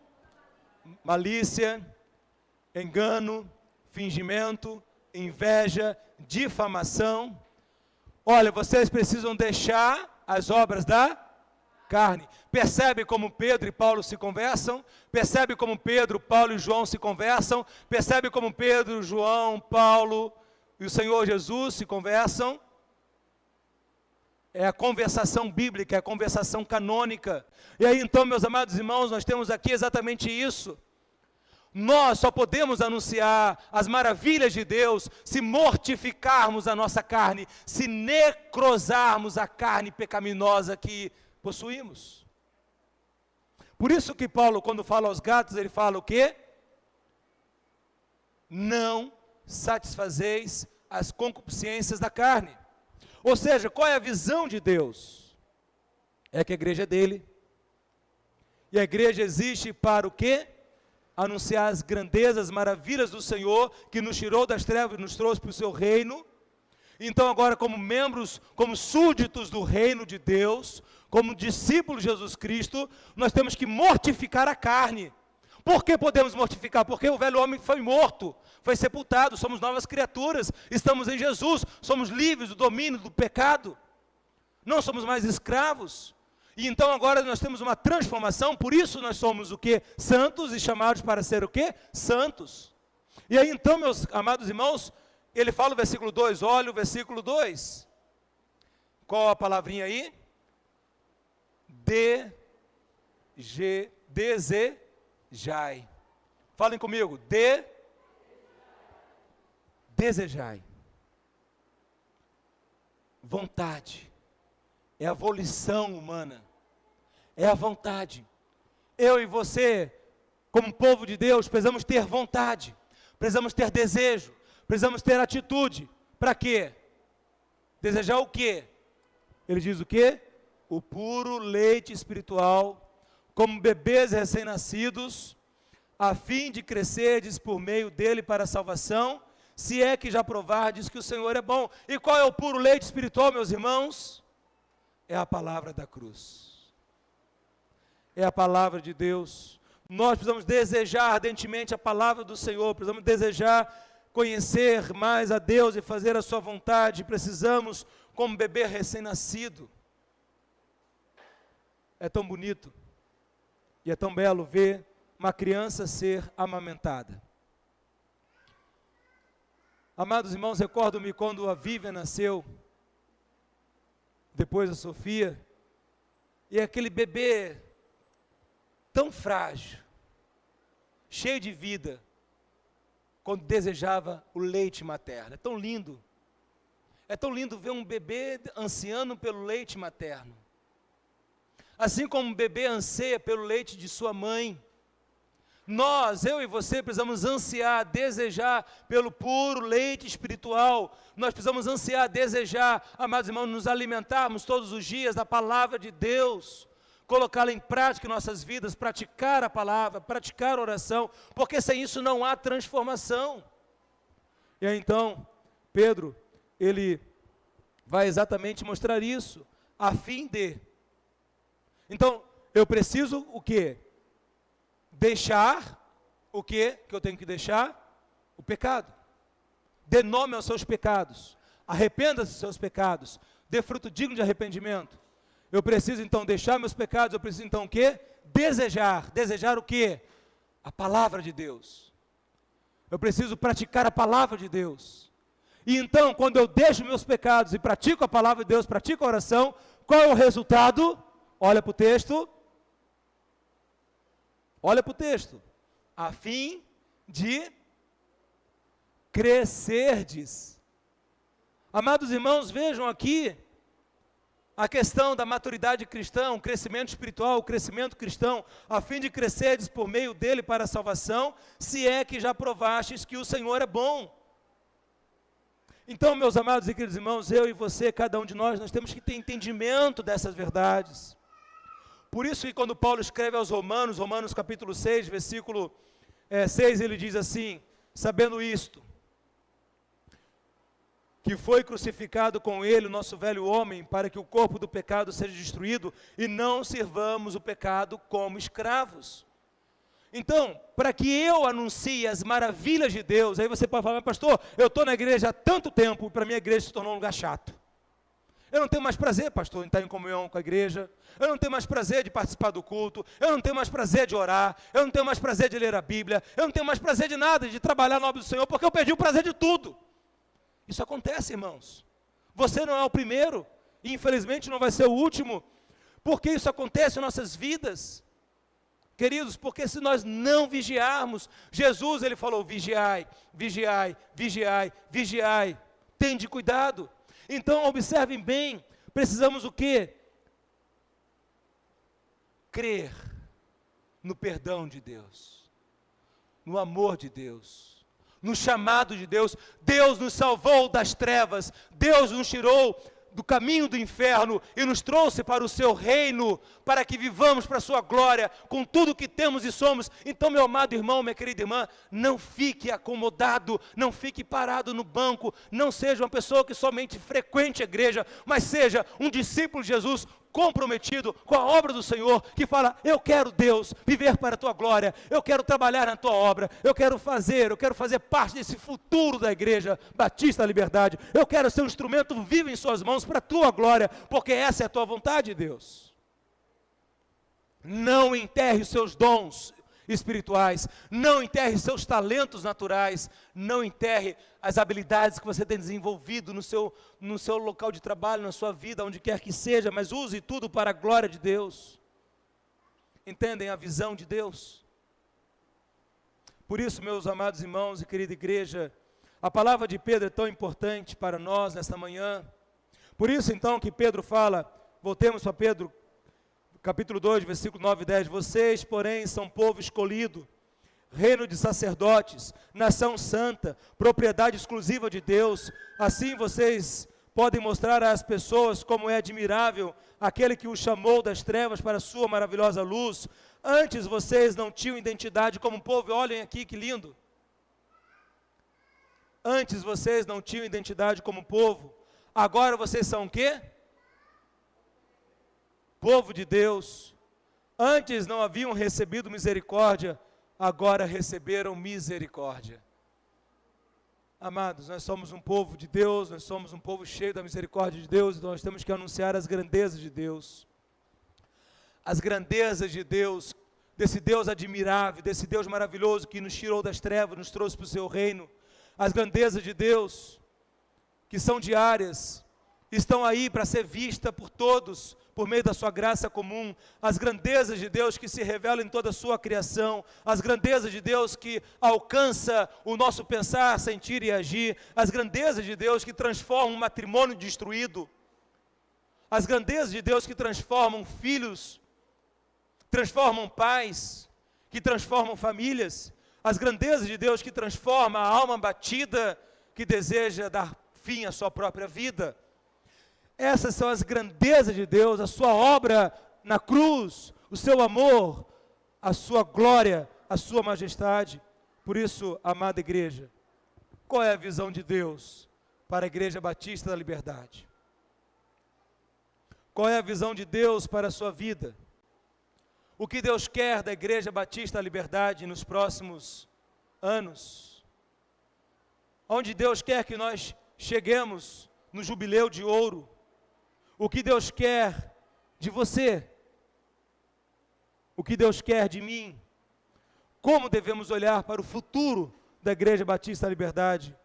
Malícia, engano, fingimento, inveja, difamação. Olha, vocês precisam deixar as obras da carne. Percebe como Pedro e Paulo se conversam? Percebe como Pedro, Paulo e João se conversam? Percebe como Pedro, João, Paulo e o Senhor Jesus se conversam? É a conversação bíblica, é a conversação canônica. E aí então, meus amados irmãos, nós temos aqui exatamente isso. Nós só podemos anunciar as maravilhas de Deus se mortificarmos a nossa carne, se necrosarmos a carne pecaminosa que possuímos. Por isso que Paulo, quando fala aos Gálatas, ele fala o quê? Não satisfazeis as concupiscências da carne. Ou seja, qual é a visão de Deus? É que a igreja é dele. E a igreja existe para o quê? Anunciar as grandezas, as maravilhas do Senhor, que nos tirou das trevas e nos trouxe para o seu reino. Então agora, como membros, como súditos do reino de Deus, como discípulos de Jesus Cristo, nós temos que mortificar a carne. Por que podemos mortificar? Porque o velho homem foi morto, foi sepultado, somos novas criaturas, estamos em Jesus, somos livres do domínio do pecado, não somos mais escravos. E então agora nós temos uma transformação, por isso nós somos o quê? Santos, e chamados para ser o quê? Santos. E aí então, meus amados irmãos, ele fala o versículo 2, olha o versículo 2. Qual a palavrinha aí? Desejai. Falem comigo, desejai. Vontade. É a volição humana. É a vontade. Eu e você, como povo de Deus, precisamos ter vontade. Precisamos ter desejo. Precisamos ter atitude. Para quê? Desejar o quê? Ele diz o quê? O puro leite espiritual, como bebês recém-nascidos, a fim de crescerdes por meio dele para a salvação, se é que já provardes que o Senhor é bom. E qual é o puro leite espiritual, meus irmãos? É a palavra da cruz. É a palavra de Deus. Nós precisamos desejar ardentemente a palavra do Senhor, precisamos desejar conhecer mais a Deus e fazer a sua vontade. Precisamos, como bebê recém-nascido. É tão bonito e é tão belo ver uma criança ser amamentada. Amados irmãos, recordo-me quando a Vivian nasceu, depois a Sofia, e aquele bebê tão frágil, cheio de vida, quando desejava o leite materno. É tão lindo ver um bebê ansiando pelo leite materno. Assim como um bebê anseia pelo leite de sua mãe, nós, eu e você, precisamos ansiar, desejar pelo puro leite espiritual. Nós precisamos ansiar, desejar, amados irmãos, nos alimentarmos todos os dias da palavra de Deus, colocá-la em prática em nossas vidas, praticar a palavra, praticar a oração, porque sem isso não há transformação. E aí então, Pedro, ele vai exatamente mostrar isso, a fim de... Então, eu preciso o quê? Deixar o quê que eu tenho que deixar? O pecado. Dê nome aos seus pecados. Arrependa-se dos seus pecados. Dê fruto digno de arrependimento. Eu preciso então deixar meus pecados. Eu preciso então o quê? Desejar. Desejar o quê? A palavra de Deus. Eu preciso praticar a palavra de Deus. E então, quando eu deixo meus pecados e pratico a palavra de Deus, pratico a oração, qual é o resultado? Olha para o texto. Olha para o texto. A fim de crescerdes Amados irmãos, vejam aqui a questão da maturidade cristã, o crescimento espiritual, o crescimento cristão, a fim de crescerdes por meio dele para a salvação, se é que já provastes que o Senhor é bom. Então, meus amados e queridos irmãos, eu e você, cada um de nós temos que ter entendimento dessas verdades. Por isso que quando Paulo escreve aos Romanos, Romanos capítulo 6, versículo 6, ele diz assim: sabendo isto, que foi crucificado com ele o nosso velho homem, para que o corpo do pecado seja destruído, e não sirvamos o pecado como escravos. Então, para que eu anuncie as maravilhas de Deus, aí você pode falar: pastor, eu estou na igreja há tanto tempo, e para mim a igreja se tornou um lugar chato. Eu não tenho mais prazer, pastor, em estar em comunhão com a igreja. Eu não tenho mais prazer de participar do culto. Eu não tenho mais prazer de orar. Eu não tenho mais prazer de ler a Bíblia. Eu não tenho mais prazer de nada, de trabalhar na obra do Senhor, porque eu perdi o prazer de tudo. Isso acontece, irmãos. Você não é o primeiro, e infelizmente não vai ser o último. Por que isso acontece em nossas vidas? Queridos, porque se nós não vigiarmos, Jesus, ele falou: vigiai, vigiai, vigiai, vigiai. Tende cuidado. Então, observem bem, precisamos o quê? Crer no perdão de Deus, no amor de Deus, no chamado de Deus. Deus nos salvou das trevas, Deus nos tirou do caminho do inferno e nos trouxe para o seu reino, para que vivamos para a sua glória, com tudo que temos e somos. Então, meu amado irmão, minha querida irmã, não fique acomodado, não fique parado no banco, não seja uma pessoa que somente frequente a igreja, mas seja um discípulo de Jesus, comprometido com a obra do Senhor, que fala: eu quero, Deus, viver para a tua glória, eu quero trabalhar na tua obra, eu quero fazer parte desse futuro da igreja Batista da Liberdade, eu quero ser um instrumento vivo em suas mãos para a tua glória, porque essa é a tua vontade, Deus. Não enterre os seus dons espirituais, não enterre seus talentos naturais, não enterre as habilidades que você tem desenvolvido no seu local de trabalho, na sua vida, onde quer que seja, mas use tudo para a glória de Deus. Entendem a visão de Deus? Por isso, meus amados irmãos e querida igreja, a palavra de Pedro é tão importante para nós nesta manhã. Por isso então que Pedro fala, voltemos para Pedro, capítulo 2, versículo 9 e 10, vocês, porém, são povo escolhido, reino de sacerdotes, nação santa, propriedade exclusiva de Deus, assim vocês podem mostrar às pessoas como é admirável aquele que os chamou das trevas para a sua maravilhosa luz. Antes vocês não tinham identidade como povo, olhem aqui que lindo, antes vocês não tinham identidade como povo, agora vocês são o quê? Povo de Deus. Antes não haviam recebido misericórdia, agora receberam misericórdia. Amados, nós somos um povo de Deus, nós somos um povo cheio da misericórdia de Deus, então nós temos que anunciar as grandezas de Deus. As grandezas de Deus, desse Deus admirável, desse Deus maravilhoso que nos tirou das trevas, nos trouxe para o seu reino. As grandezas de Deus, que são diárias, estão aí para ser vista por todos, por meio da sua graça comum, as grandezas de Deus que se revelam em toda a sua criação, as grandezas de Deus que alcança o nosso pensar, sentir e agir, as grandezas de Deus que transformam um matrimônio destruído, as grandezas de Deus que transformam filhos, transformam pais, que transformam famílias, as grandezas de Deus que transforma a alma batida, que deseja dar fim à sua própria vida. Essas são as grandezas de Deus, a sua obra na cruz, o seu amor, a sua glória, a sua majestade. Por isso, amada igreja, qual é a visão de Deus para a Igreja Batista da Liberdade? Qual é a visão de Deus para a sua vida? O que Deus quer da Igreja Batista da Liberdade nos próximos anos? Onde Deus quer que nós cheguemos no jubileu de ouro? O que Deus quer de você? O que Deus quer de mim? Como devemos olhar para o futuro da Igreja Batista da Liberdade?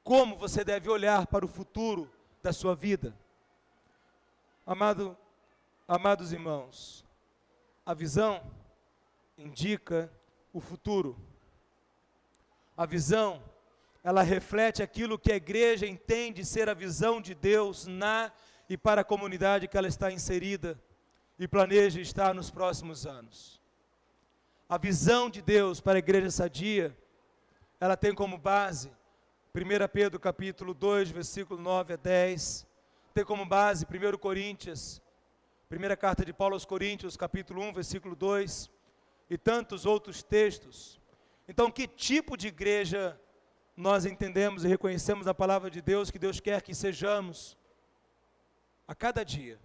Como você deve olhar para o futuro da sua vida? Amados irmãos, a visão indica o futuro. A visão ela reflete aquilo que a igreja entende ser a visão de Deus na e para a comunidade que ela está inserida e planeja estar nos próximos anos. A visão de Deus para a igreja sadia, ela tem como base 1 Pedro capítulo 2, versículo 9 a 10, tem como base 1 Coríntios, primeira carta de Paulo aos Coríntios, capítulo 1, versículo 2, e tantos outros textos. Então, que tipo de igreja nós entendemos e reconhecemos a palavra de Deus, que Deus quer que sejamos a cada dia?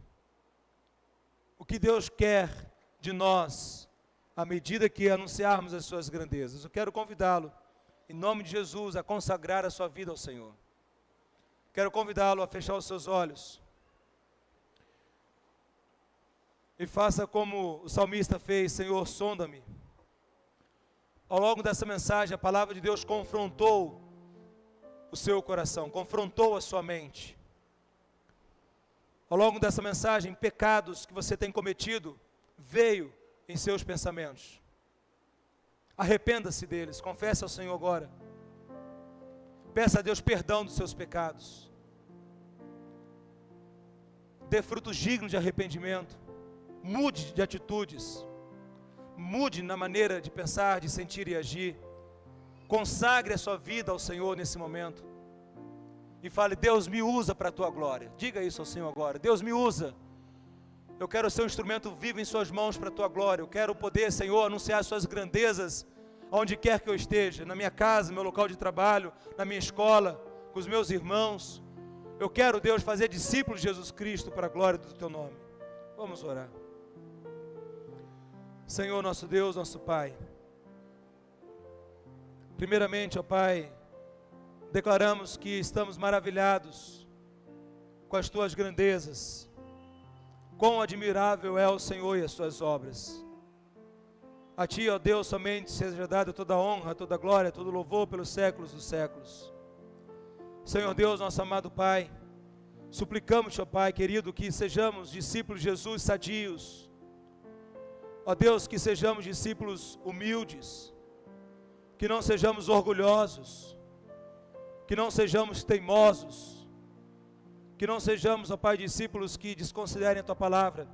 O que Deus quer de nós, à medida que anunciarmos as suas grandezas? Eu quero convidá-lo, em nome de Jesus, a consagrar a sua vida ao Senhor. Quero convidá-lo a fechar os seus olhos e faça como o salmista fez: Senhor, sonda-me. Ao longo dessa mensagem, a palavra de Deus confrontou o seu coração, confrontou a sua mente. Ao longo dessa mensagem, pecados que você tem cometido veio em seus pensamentos. Arrependa-se deles, confesse ao Senhor agora. Peça a Deus perdão dos seus pecados. Dê frutos dignos de arrependimento. Mude de atitudes. Mude na maneira de pensar, de sentir e agir. Consagre a sua vida ao Senhor nesse momento. E fale: Deus, me usa para a tua glória. Diga isso ao Senhor agora: Deus, me usa. Eu quero ser um instrumento vivo em suas mãos para a tua glória. Eu quero poder, Senhor, anunciar as suas grandezas aonde quer que eu esteja, na minha casa, no meu local de trabalho, na minha escola, com os meus irmãos. Eu quero, Deus, fazer discípulos de Jesus Cristo para a glória do teu nome. Vamos orar. Senhor, nosso Deus, nosso Pai, primeiramente, ó Pai, declaramos que estamos maravilhados com as tuas grandezas. Quão admirável é o Senhor e as suas obras. A ti, ó Deus, somente seja dada toda a honra, toda a glória, todo o louvor pelos séculos dos séculos. Senhor Deus, nosso amado Pai, suplicamos, ó Pai querido, que sejamos discípulos de Jesus sadios. Ó Deus, que sejamos discípulos humildes, que não sejamos orgulhosos, que não sejamos teimosos, que não sejamos, ó Pai, discípulos que desconsiderem a tua palavra,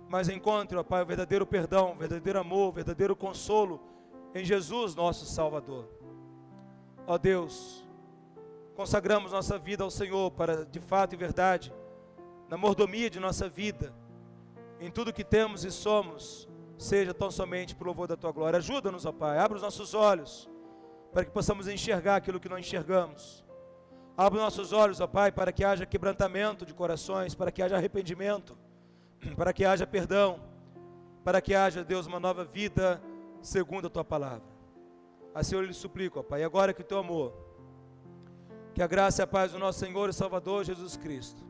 mas encontre, ó Pai, o verdadeiro perdão, o verdadeiro amor, o verdadeiro consolo em Jesus, nosso Salvador. Ó Deus, consagramos nossa vida ao Senhor para, de fato e verdade, na mordomia de nossa vida, em tudo que temos e somos, seja tão somente por louvor da tua glória. Ajuda-nos, ó Pai, abre os nossos olhos, para que possamos enxergar aquilo que não enxergamos. Abre os nossos olhos, ó Pai, para que haja quebrantamento de corações, para que haja arrependimento, para que haja perdão, para que haja, Deus, uma nova vida segundo a tua palavra. Assim eu lhe suplico, ó Pai, agora que o teu amor, que a graça e a paz do nosso Senhor e Salvador Jesus Cristo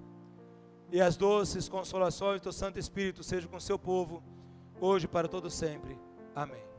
e as doces consolações do teu Santo Espírito sejam com o seu povo, hoje e para todo sempre. Amém.